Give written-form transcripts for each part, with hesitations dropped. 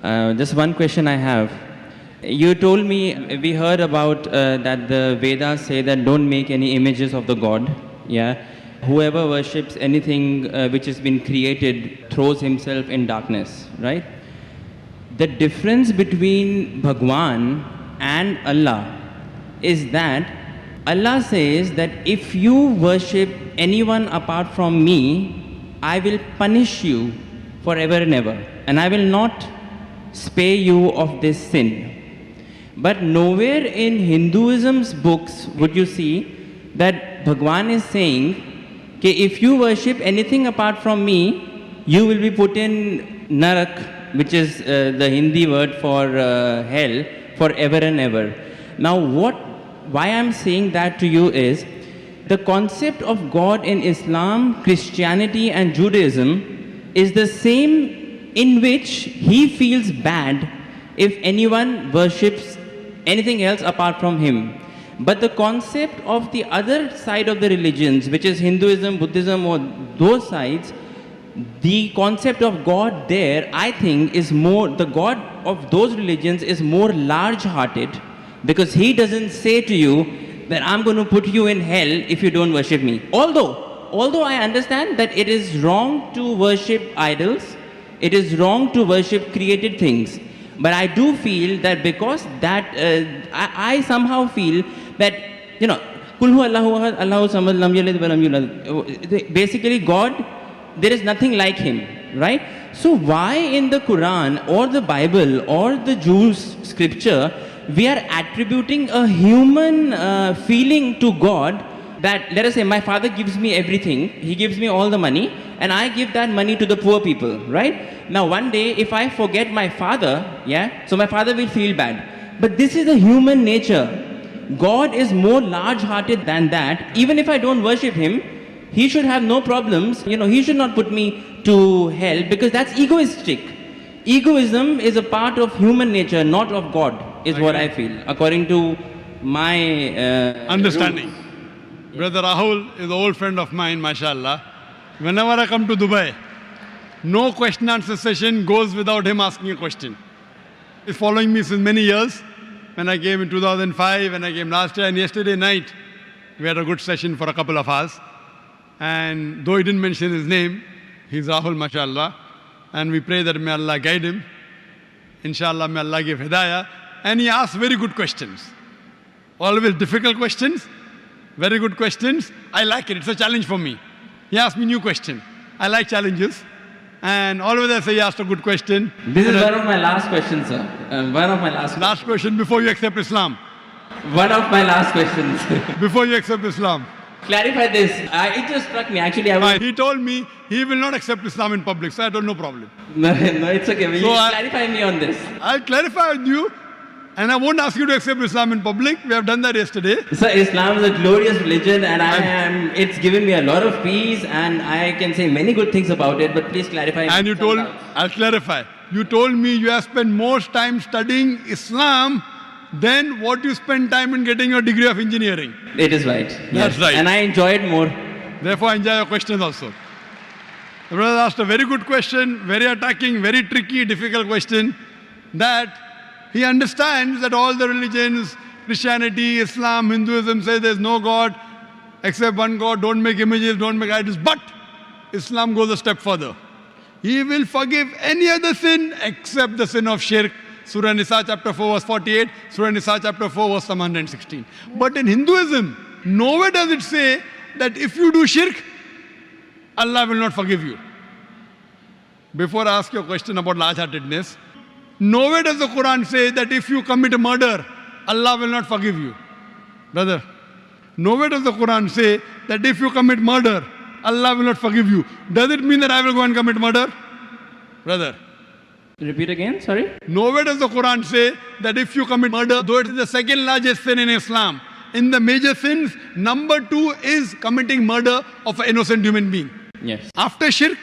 Just one question I have. You told me, we heard about that the Vedas say that don't make any images of the God. Yeah. Whoever worships anything which has been created throws himself in darkness, right? The difference between Bhagwan and Allah is that Allah says that if you worship anyone apart from me, I will punish you forever and ever, and I will not spare you of this sin. But nowhere in Hinduism's books would you see that Bhagwan is saying, okay, if you worship anything apart from me, you will be put in Narak, which is the Hindi word for hell, forever and ever. Now why I'm saying that to you is, the concept of God in Islam, Christianity and Judaism is the same, in which he feels bad if anyone worships anything else apart from him. But the concept of the other side of the religions, which is Hinduism, Buddhism, or those sides, the concept of God there, I think, is more, the God of those religions is more large-hearted, because he doesn't say to you that I'm going to put you in hell if you don't worship me. Although I understand that it is wrong to worship idols, it is wrong to worship created things. But I do feel that because that, I somehow feel that, you know, Kulhu Allahu Ahad, Allahu Samad, Lam Yalid wa Lam Yulad. Basically, God, there is nothing like him, right? So why in the Quran or the Bible or the Jews' scripture, we are attributing a human feeling to God that, let us say, my father gives me everything, he gives me all the money, and I give that money to the poor people, right? Now one day, if I forget my father, yeah, so my father will feel bad. But this is a human nature. God is more large-hearted than that. Even if I don't worship him, he should have no problems. You know, he should not put me to hell, because that's egoistic. Egoism is a part of human nature, not of God, is what I feel, according to my understanding. rules. Brother Rahul is an old friend of mine, mashallah. Whenever I come to Dubai, no question answer session goes without him asking a question. He's following me since many years. When I came in 2005, and I came last year, and yesterday night, we had a good session for a couple of hours. And though he didn't mention his name, he's Rahul, mashallah. And we pray that may Allah guide him. Inshallah, may Allah give hidayah. And he asked very good questions. Always difficult questions, very good questions. I like it. It's a challenge for me. He asked me new question. I like challenges. And always I say he asked a good question. This is one of my last questions, sir. One of my Last question before you accept Islam. One of my last questions. Before you accept Islam. Clarify this. It just struck me. Actually, I was... He told me he will not accept Islam in public, so I don't know problem. No, it's okay. Will you clarify me on this? I'll clarify with you, and I won't ask you to accept Islam in public. We have done that yesterday. Sir, Islam is a glorious religion, and it's given me a lot of peace, and I can say many good things about it, but please clarify. And you told, I'll clarify. You told me you have spent more time studying Islam than what you spend time in getting your degree of engineering. It is right. That's right. And I enjoy it more. Therefore, I enjoy your questions also. The brother asked a very good question, very attacking, very tricky, difficult question, that he understands that all the religions, Christianity, Islam, Hinduism, say there's no God except one God, don't make images, don't make idols. But Islam goes a step further. He will forgive any other sin except the sin of shirk. Surah Nisa chapter 4 verse 48, Surah Nisa chapter 4 verse 116. But in Hinduism, nowhere does it say that if you do shirk, Allah will not forgive you. Before I ask you a question about large-heartedness, nowhere does the Quran say that if you commit a murder, Allah will not forgive you. Brother, nowhere does the Quran say that if you commit murder, Allah will not forgive you. Does it mean that I will go and commit murder? Brother. Repeat again, sorry? Nowhere does the Quran say that if you commit murder, though it is the second largest sin in Islam, in the major sins, number 2 is committing murder of an innocent human being. Yes. After shirk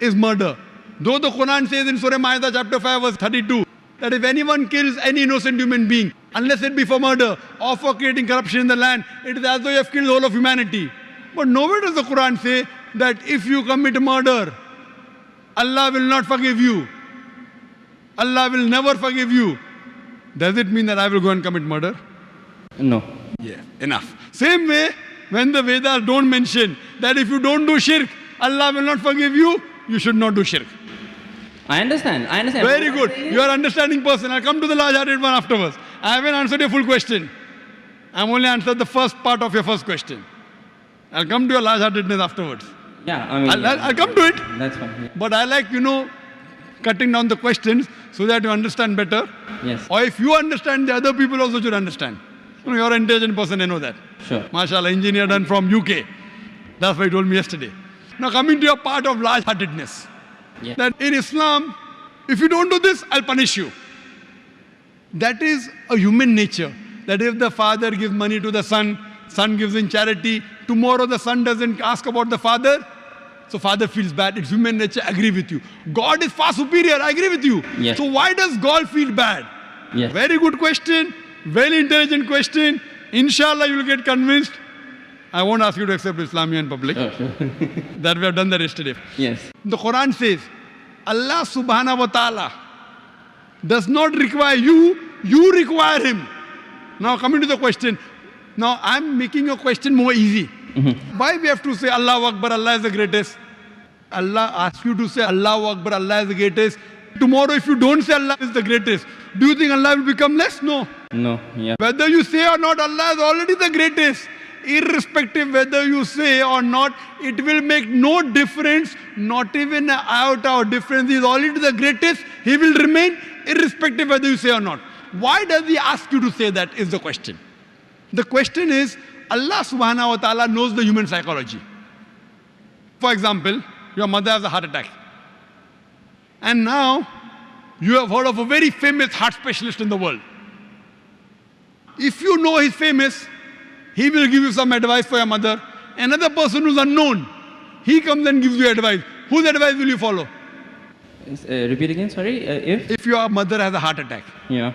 is murder. Though the Quran says in Surah Ma'idah chapter 5 verse 32, that if anyone kills any innocent human being, unless it be for murder or for creating corruption in the land, it is as though you have killed the whole of humanity. But nowhere does the Quran say that if you commit murder, Allah will not forgive you. Allah will never forgive you. Does it mean that I will go and commit murder? No. Yeah, enough. Same way, when the Vedas don't mention that if you don't do shirk, Allah will not forgive you, you should not do shirk. I understand. Very good. You are understanding person. I'll come to the large-hearted one afterwards. I haven't answered your full question. I've only answered the first part of your first question. I'll come to your large-heartedness afterwards. Yeah, I mean... I'll come to it. That's fine. Yeah. But I like, cutting down the questions so that you understand better. Yes. Or if you understand, the other people also should understand. You're an intelligent person, I know that. Sure. MashaAllah, engineer done from UK. That's what he told me yesterday. Now coming to your part of large-heartedness. Yeah. That in Islam, if you don't do this, I'll punish you. That is a human nature. That if the father gives money to the son, son gives in charity, tomorrow the son doesn't ask about the father, so father feels bad. It's human nature, I agree with you. God is far superior, I agree with you. Yes. So why does God feel bad? Yes. Very good question, very intelligent question. Inshallah, you will get convinced. I won't ask you to accept Islam in public. Sure. That we have done that yesterday. Yes. The Quran says, Allah subhanahu wa ta'ala does not require you, you require him. Now coming to the question. Now I'm making your question more easy. Mm-hmm. Why we have to say Allahu Akbar, Allah is the greatest? Allah asks you to say Allahu Akbar, Allah is the greatest. Tomorrow if you don't say Allah is the greatest, do you think Allah will become less? No. No, yeah. Whether you say or not, Allah is already the greatest. Irrespective whether you say or not, it will make no difference, not even an iota of difference. He is already the greatest. He will remain irrespective whether you say or not. Why does he ask you to say that is the question. The question is, Allah subhanahu wa ta'ala knows the human psychology. For example, your mother has a heart attack. And now, you have heard of a very famous heart specialist in the world. If you know he's famous, he will give you some advice for your mother. Another person who's unknown, he comes and gives you advice. Whose advice will you follow? Repeat again, sorry. If your mother has a heart attack, yeah,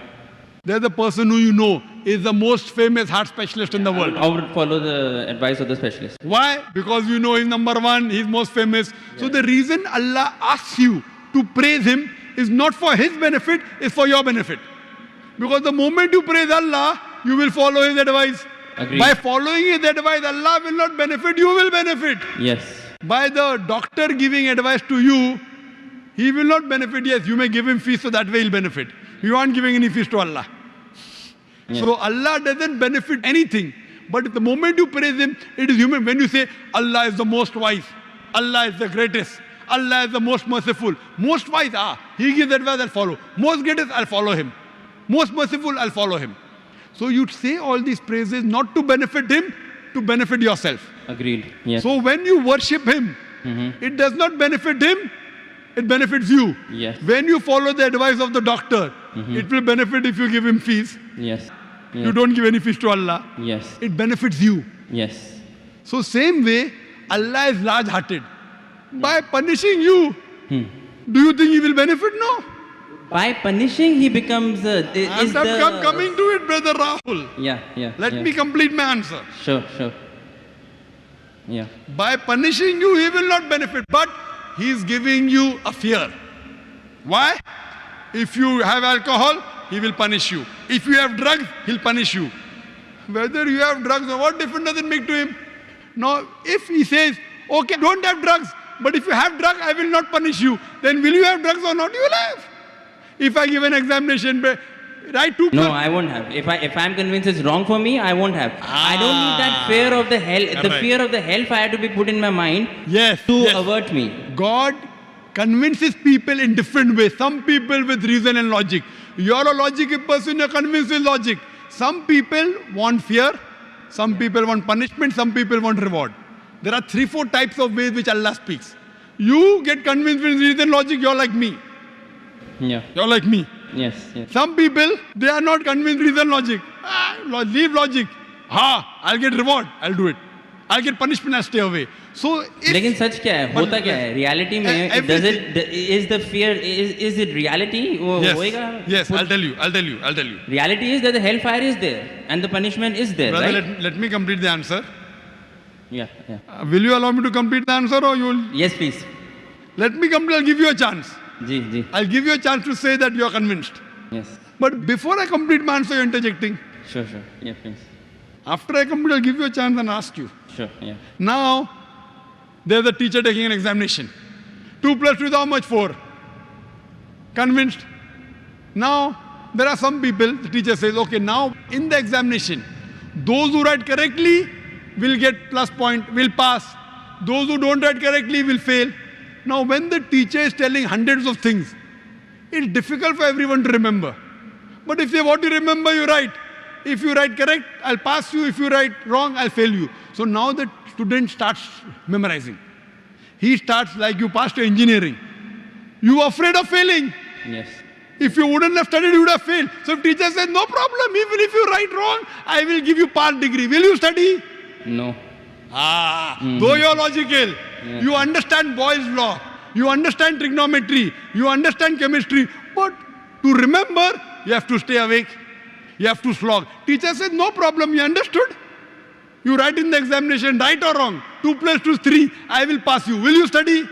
there's a person who you know is the most famous heart specialist in the world. I would follow the advice of the specialist. Why? Because you know he's number one, he's most famous. Yeah. So the reason Allah asks you to praise him is not for his benefit, it's for your benefit. Because the moment you praise Allah, you will follow his advice. Agreed. By following his advice, Allah will not benefit, you will benefit. Yes. By the doctor giving advice to you, he will not benefit. Yes, you may give him fees, so that way he'll benefit. You aren't giving any fees to Allah. Yes. So Allah doesn't benefit anything. But at the moment you praise him, it is human. When you say, Allah is the most wise, Allah is the greatest, Allah is the most merciful. Most wise, he gives advice, I'll follow. Most greatest, I'll follow him. Most merciful, I'll follow him. So you say all these praises not to benefit him, to benefit yourself. Agreed. Yes. So when you worship him, it does not benefit him, it benefits you. Yes. When you follow the advice of the doctor, it will benefit if you give him fees. Yes. You don't give any fees to Allah. Yes. It benefits you. Yes. So same way, Allah is large-hearted. By punishing you, do you think he will benefit? No. By punishing, he becomes I'm coming to it, brother Rahul. Yeah. Let me complete my answer. Sure. Yeah. By punishing you, he will not benefit, but he is giving you a fear. Why? If you have alcohol, he will punish you. If you have drugs, he'll punish you. Whether you have drugs or what difference does it make to him? Now, if he says, okay, don't have drugs, but if you have drugs, I will not punish you, then will you have drugs or not? You will have. If I give an examination, right? No, I won't have. If I'm convinced it's wrong for me, I won't have. I don't need that fear of the hell. The fear of the hellfire to be put in my mind to avert me. God convinces people in different ways. Some people with reason and logic. You're a logical person, you're convinced with logic. Some people want fear, some people want punishment, some people want reward. There are 3-4 types of ways which Allah speaks. You get convinced with reason and logic, you're like me. Yeah. You're like me. Yes. Some people, they are not convinced with reason logic. Leave logic. I'll get reward, I'll do it. I'll get punishment, I'll stay away. So लेकिन सच क्या है? होता क्या है? Reality में is it reality? Yes, I'll tell you. Reality is that the hellfire is there and the punishment is there, brother, right? let me complete the answer. Yeah. Will you allow me to complete the answer or you will? Yes, please. Let me complete, I'll give you a chance. Ji. I'll give you a chance to say that you are convinced. Yes. But before I complete my answer, you're interjecting. Sure. Yeah, please. After I complete, I'll give you a chance and ask you. Sure, yeah. Now, there's a teacher taking an examination. 2 plus 2 is how much? 4. Convinced? Now, there are some people, the teacher says, okay, now in the examination, those who write correctly will get plus point, will pass. Those who don't write correctly will fail. Now, when the teacher is telling hundreds of things, it's difficult for everyone to remember. But if you want to remember, you write. If you write correct, I'll pass you. If you write wrong, I'll fail you. So now the student starts memorizing. He starts like you passed your engineering. You are afraid of failing. Yes. If you wouldn't have studied, you would have failed. So if teacher says, no problem, even if you write wrong, I will give you part degree. Will you study? No. Though you're logical, Yeah. you understand Boyle's law, you understand trigonometry, you understand chemistry, but to remember, you have to stay awake, you have to slog. Teacher said, no problem, you understood? You write in the examination, right or wrong, 2 plus 2 is 3, I will pass you. Will you study?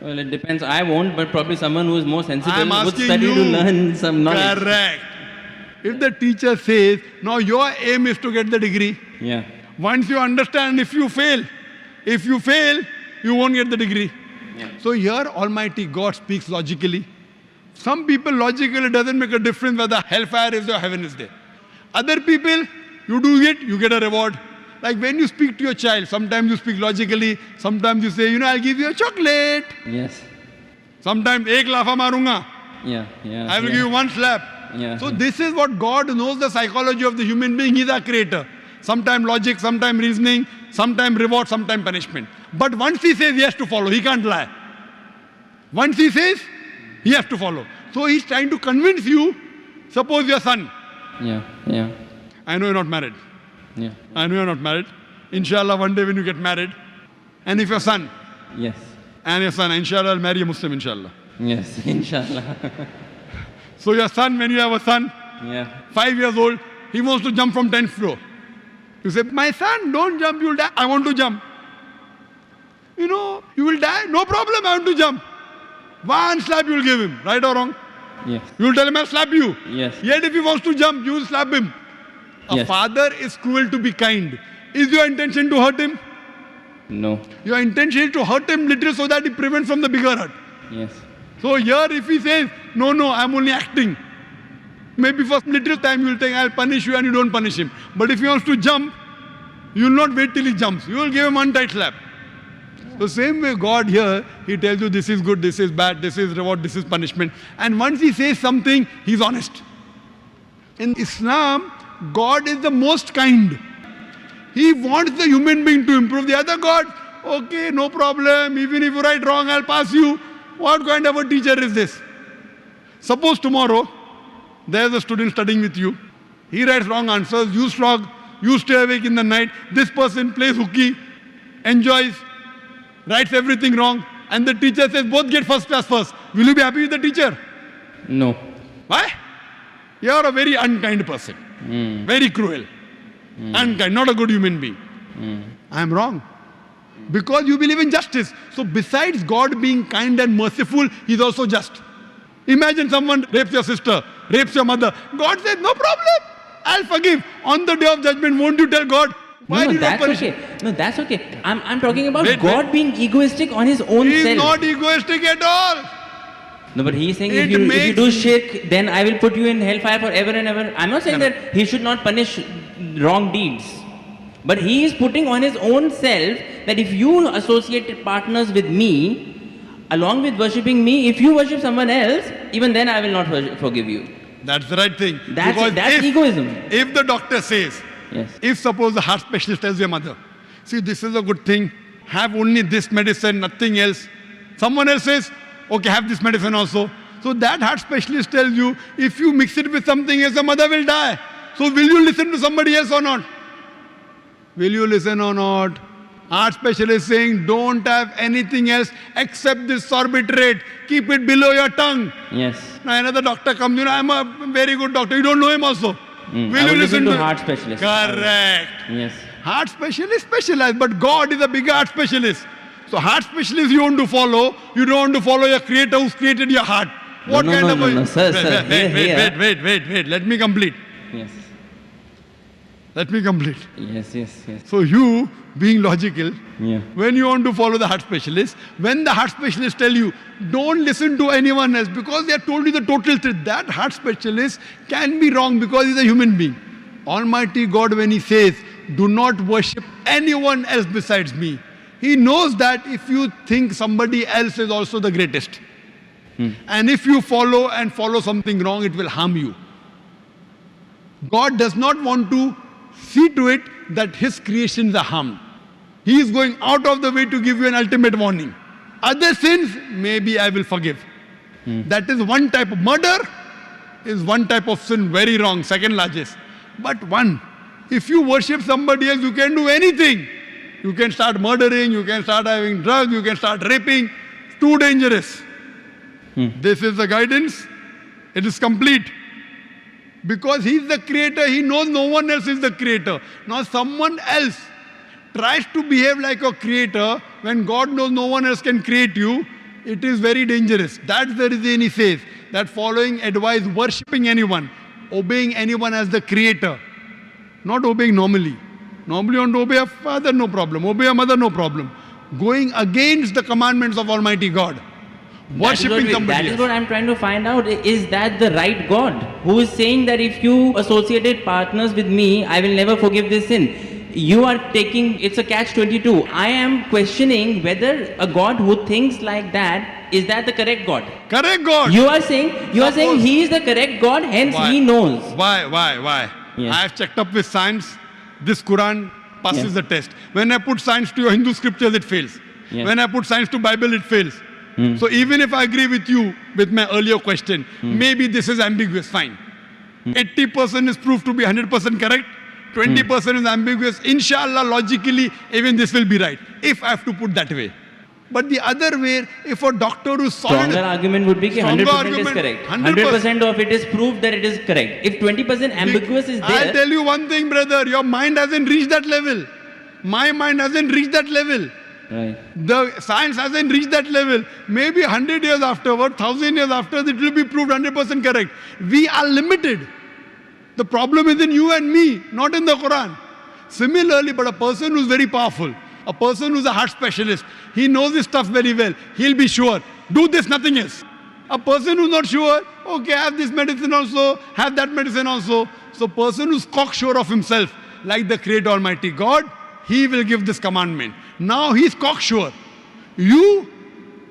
Well, it depends. I won't, but probably someone who is more sensible I am would asking study you. to learn some knowledge. Correct. If the teacher says, now your aim is to get the degree, Yeah. once you understand, if you fail, you won't get the degree. Yeah. So here Almighty God speaks logically. Some people logically it doesn't make a difference whether hellfire is there or heaven is there. Other people, you do it, you get a reward. Like when you speak to your child, sometimes you speak logically, sometimes you say, I'll give you a chocolate. Yes. Sometimes, ek lafa marunga. Yeah. I will give you one slap. Yeah. So this is what God knows the psychology of the human being. He is our creator. Sometimes logic, sometimes reasoning, sometimes reward, sometimes punishment. But once he says he has to follow, he can't lie. Once he says, he has to follow. So he's trying to convince you, suppose your son. Yeah. I know you're not married. Yeah. I know you're not married. Inshallah, one day when you get married, and if your son, Yes. and your son, inshallah, will marry a Muslim, inshallah. Yes. Inshallah. So your son, when you have a son, Yeah. 5 years old, he wants to jump from 10th floor. You say, my son, don't jump, you'll die. I want to jump. You will die. No problem, I want to jump. One slap you will give him, right or wrong? Yes. You will tell him, I'll slap you. Yes. Yet if he wants to jump, you will slap him. A Yes. father is cruel to be kind. Is your intention to hurt him? No. Your intention is to hurt him little so that he prevents from the bigger hurt. Yes. So here if he says, no, I'm only acting. Maybe for little time you will think, I'll punish you and you don't punish him. But if he wants to jump, you will not wait till he jumps. You will give him one tight slap. So same way God here, he tells you this is good, this is bad, this is reward, this is punishment. And once he says something, he's honest. In Islam, God is the most kind. He wants the human being to improve. The other God, okay, no problem. Even if you write wrong, I'll pass you. What kind of a teacher is this? Suppose tomorrow, there's a student studying with you. He writes wrong answers. You slog. You stay awake in the night. This person plays hooky, enjoys, writes everything wrong. And the teacher says, both get first class first. Will you be happy with the teacher? No. Why? You are a very unkind person. Very cruel. Unkind, not a good human being. I am wrong. Because you believe in justice. So besides God being kind and merciful, He is also just. Imagine someone rapes your sister, rapes your mother. God says, no problem. I'll forgive. On the day of judgment, won't you tell God? Why did you not that's punish okay. him? No, that's okay. I'm talking about Wait, God wait. being egoistic on his own He self. is not egoistic at all. No, but he's saying It if you makes- do shirk, then I will put you in hellfire forever and ever. I'm not saying No. that he should not punish wrong deeds. But he is putting on his own self that if you associate partners with me, along with worshipping me, if you worship someone else, even then I will not forgive you. That's the right thing. That's Because egoism. If the doctor says, Yes. if suppose the heart specialist tells your mother, see, this is a good thing, have only this medicine, nothing else. Someone else says, okay, have this medicine also. So that heart specialist tells you, if you mix it with something else, the mother will die. So will you listen to somebody else or not? Will you listen or not? Heart specialist saying, don't have anything else except this sorbitrate. Keep it below your tongue. Yes. Now another doctor comes, I'm a very good doctor. You don't know him also. I will listen to heart specialist. Correct. Yes. Heart specialist specialized, but God is a bigger heart specialist. So heart specialist you want to follow, you don't want to follow your creator who's created your heart. What No, kind no, of no, a... no, sir, sir. Wait. Let me complete. Yes. Let me complete. Yes. So you, being logical, Yeah. when you want to follow the heart specialist, when the heart specialist tell you, don't listen to anyone else because they have told you the total truth, that heart specialist can be wrong because he's a human being. Almighty God, when he says, do not worship anyone else besides me, he knows that if you think somebody else is also the greatest, and if you follow something wrong, it will harm you. God does not want to see to it that his creations are harmed. He is going out of the way to give you an ultimate warning. Other sins, maybe I will forgive. That is one type of murder, is one type of sin, very wrong, second largest. But one, if you worship somebody else, you can do anything. You can start murdering, you can start having drugs, you can start raping. It's too dangerous. This is the guidance. It is complete. Because he is the creator, he knows no one else is the creator. Now someone else tries to behave like a creator when God knows no one else can create you. It is very dangerous. That's the reason he says that following advice, worshipping anyone, obeying anyone as the creator, not obeying normally. Normally you want to obey a father, no problem. Obey a mother, no problem. Going against the commandments of Almighty God. Worshipping somebody That is else. what I'm trying to find out. Is that the right God who is saying that if you associated partners with me, I will never forgive this sin? You are taking, it's a catch-22. I am questioning whether a God who thinks like that, is that the correct God? Correct God. You are saying he is the correct God, hence Why? he knows. Why? Yes. I have checked up with science. This Quran passes Yes. the test. When I put science to your Hindu scriptures, it fails. Yes. When I put science to Bible, it fails. So even if I agree with you with my earlier question, maybe this is ambiguous, fine. 80% is proved to be 100% correct. 20% is ambiguous. Inshallah, logically, even this will be right. If I have to put that way. But the other way, if a doctor who's solid... Stronger argument would be that Stronger 100% argument, is correct. 100% 100% of it is proved that it is correct. If 20% ambiguous is I'll there... tell you one thing, brother. Your mind hasn't reached that level. My mind hasn't reached that level. Right. The science hasn't reached that level. Maybe 100 years afterward, 1,000 years after, it will be proved 100% correct. We are limited. The problem is in you and me, not in the Quran. Similarly, but a person who's very powerful, a person who's a heart specialist, he knows this stuff very well. He'll be sure. Do this, nothing else. A person who's not sure, okay, have this medicine also, have that medicine also. So person who's cocksure of himself, like the Creator Almighty God, he will give this commandment. Now he's cocksure. You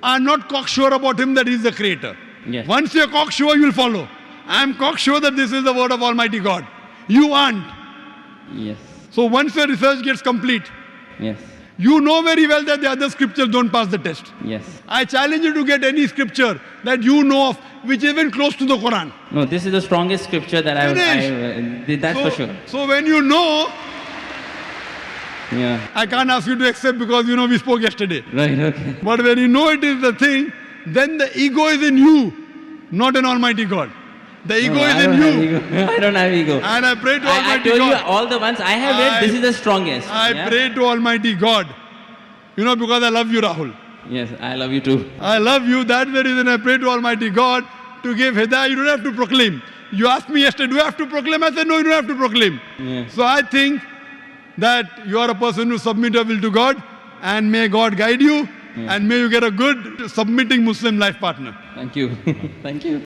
are not cocksure about him that he's the creator. Yes. Once you're cocksure, you'll follow. I am cocksure that this is the word of Almighty God. You aren't. Yes. So once your research gets complete, Yes. you know very well that the other scriptures don't pass the test. Yes. I challenge you to get any scripture that you know of which is even close to the Quran. No, this is the strongest scripture that that's for sure. So when you know, Yeah. I can't ask you to accept because you know we spoke yesterday. Right, okay. But when you know it is the thing, then the ego is in you, not in Almighty God. The ego is in you. I don't have ego. And I pray to I Almighty told you God. all the ones I have read, this is the strongest. I pray to Almighty God. You know, because I love you, Rahul. Yes, I love you too. I love you. That's the reason I pray to Almighty God to give hidayah. You don't have to proclaim. You asked me yesterday, do I have to proclaim? I said, no, you don't have to proclaim. Yeah. So I think that you are a person who submit your will to God, and may God guide you, and may you get a good submitting Muslim life partner. Thank you. Thank you.